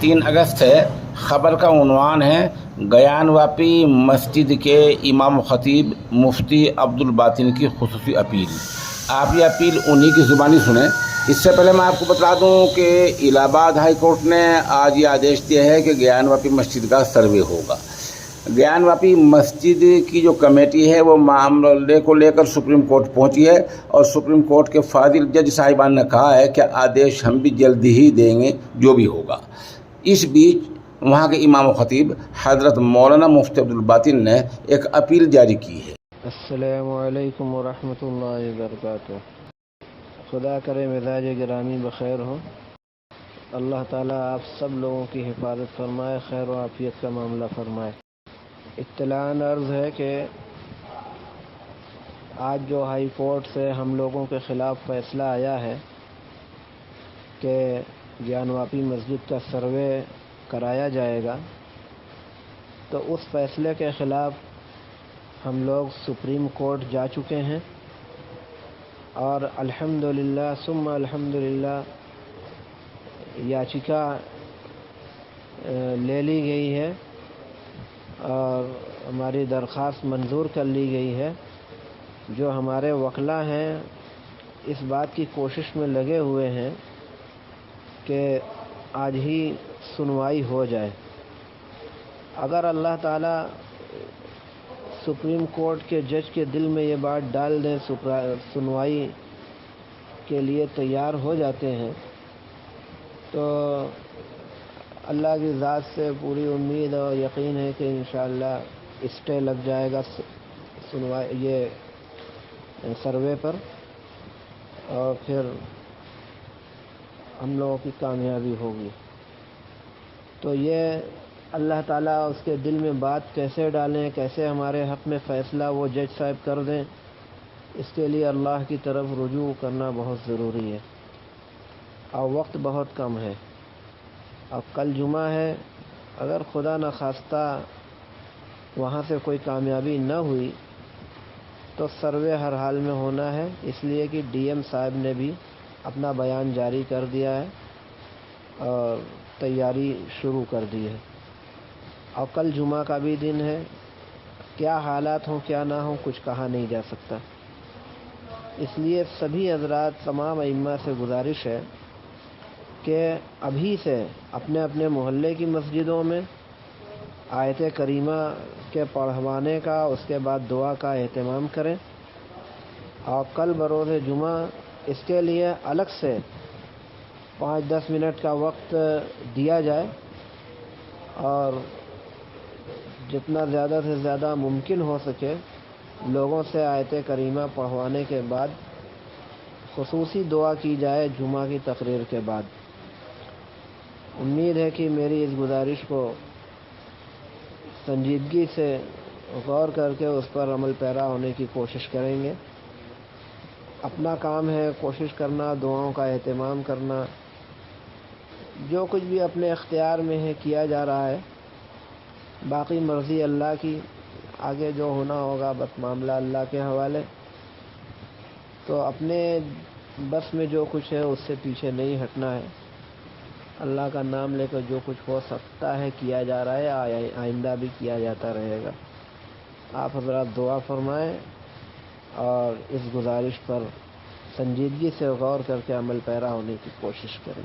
3 اگست ہے۔ خبر کا عنوان ہے گیان واپی مسجد کے امام و خطیب مفتی عبدالباطن کی خصوصی اپیل۔ آپ یہ اپیل انہی کی زبانی سنیں۔ اس سے پہلے میں آپ کو بتا دوں کہ الہ آباد ہائی کورٹ نے آج یہ آدیش دیا ہے کہ گیان واپی مسجد کا سروے ہوگا۔ گیان واپی مسجد کی جو کمیٹی ہے وہ معاملے کو لے کر سپریم کورٹ پہنچی ہے، اور سپریم کورٹ کے فاضل جج صاحبان نے کہا ہے کہ آدیش ہم بھی جلد ہی دیں گے جو بھی ہوگا۔ اس بیچ وہاں کے امام و خطیب حضرت مولانا مفتی عبدالباطن نے ایک اپیل جاری کی ہے۔ السلام علیکم ورحمۃ اللہ وبرکاتہ۔ خدا کرے مزاج گرامی بخیر ہو۔ اللہ تعالیٰ آپ سب لوگوں کی حفاظت فرمائے، خیر و عافیت کا معاملہ فرمائے۔ اطلاع عرض ہے کہ آج جو ہائی کورٹ سے ہم لوگوں کے خلاف فیصلہ آیا ہے کہ گیان واپی مسجد کا سروے کرایا جائے گا، تو اس فیصلے کے خلاف ہم لوگ سپریم کورٹ جا چکے ہیں، اور الحمدللہ ثم الحمدللہ یاچکا لے لی گئی ہے اور ہماری درخواست منظور کر لی گئی ہے۔ جو ہمارے وکلاء ہیں اس بات کی کوشش میں لگے ہوئے ہیں کہ آج ہی سنوائی ہو جائے۔ اگر اللہ تعالیٰ سپریم کورٹ کے جج کے دل میں یہ بات ڈال دیں، سنوائی کے لیے تیار ہو جاتے ہیں، تو اللہ کی ذات سے پوری امید اور یقین ہے کہ انشاءاللہ اسٹے لگ جائے گا سنوائی یہ سروے پر، اور پھر ہم لوگوں کی کامیابی ہوگی۔ تو یہ اللہ تعالیٰ اس کے دل میں بات کیسے ڈالیں، کیسے ہمارے حق میں فیصلہ وہ جج صاحب کر دیں، اس کے لیے اللہ کی طرف رجوع کرنا بہت ضروری ہے، اور وقت بہت کم ہے۔ اب کل جمعہ ہے، اگر خدا نخواستہ وہاں سے کوئی کامیابی نہ ہوئی تو سروے ہر حال میں ہونا ہے، اس لیے کہ ڈی ایم صاحب نے بھی اپنا بیان جاری کر دیا ہے اور تیاری شروع کر دی ہے، اور کل جمعہ کا بھی دن ہے۔ کیا حالات ہوں کیا نہ ہوں کچھ کہا نہیں جا سکتا، اس لیے سبھی حضرات تمام ائمہ سے گزارش ہے کہ ابھی سے اپنے اپنے محلے کی مسجدوں میں آیت کریمہ کے پڑھوانے کا، اس کے بعد دعا کا اہتمام کریں، اور کل بروز جمعہ اس کے لیے الگ سے 5-10 منٹ کا وقت دیا جائے، اور جتنا زیادہ سے زیادہ ممکن ہو سکے لوگوں سے آیت کریمہ پڑھوانے کے بعد خصوصی دعا کی جائے جمعہ کی تقریر کے بعد۔ امید ہے کہ میری اس گزارش کو سنجیدگی سے غور کر کے اس پر عمل پیرا ہونے کی کوشش کریں گے۔ اپنا کام ہے کوشش کرنا، دعاؤں کا اہتمام کرنا، جو کچھ بھی اپنے اختیار میں ہے کیا جا رہا ہے، باقی مرضی اللہ کی، آگے جو ہونا ہوگا بس معاملہ اللہ کے حوالے۔ تو اپنے بس میں جو کچھ ہے اس سے پیچھے نہیں ہٹنا ہے، اللہ کا نام لے کر جو کچھ ہو سکتا ہے کیا جا رہا ہے، آئندہ بھی کیا جاتا رہے گا۔ آپ حضرات دعا فرمائیں اور اس گزارش پر سنجیدگی سے غور کر کے عمل پیرا ہونے کی کوشش کریں۔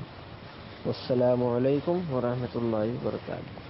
السلام علیکم ورحمۃ اللہ وبرکاتہ۔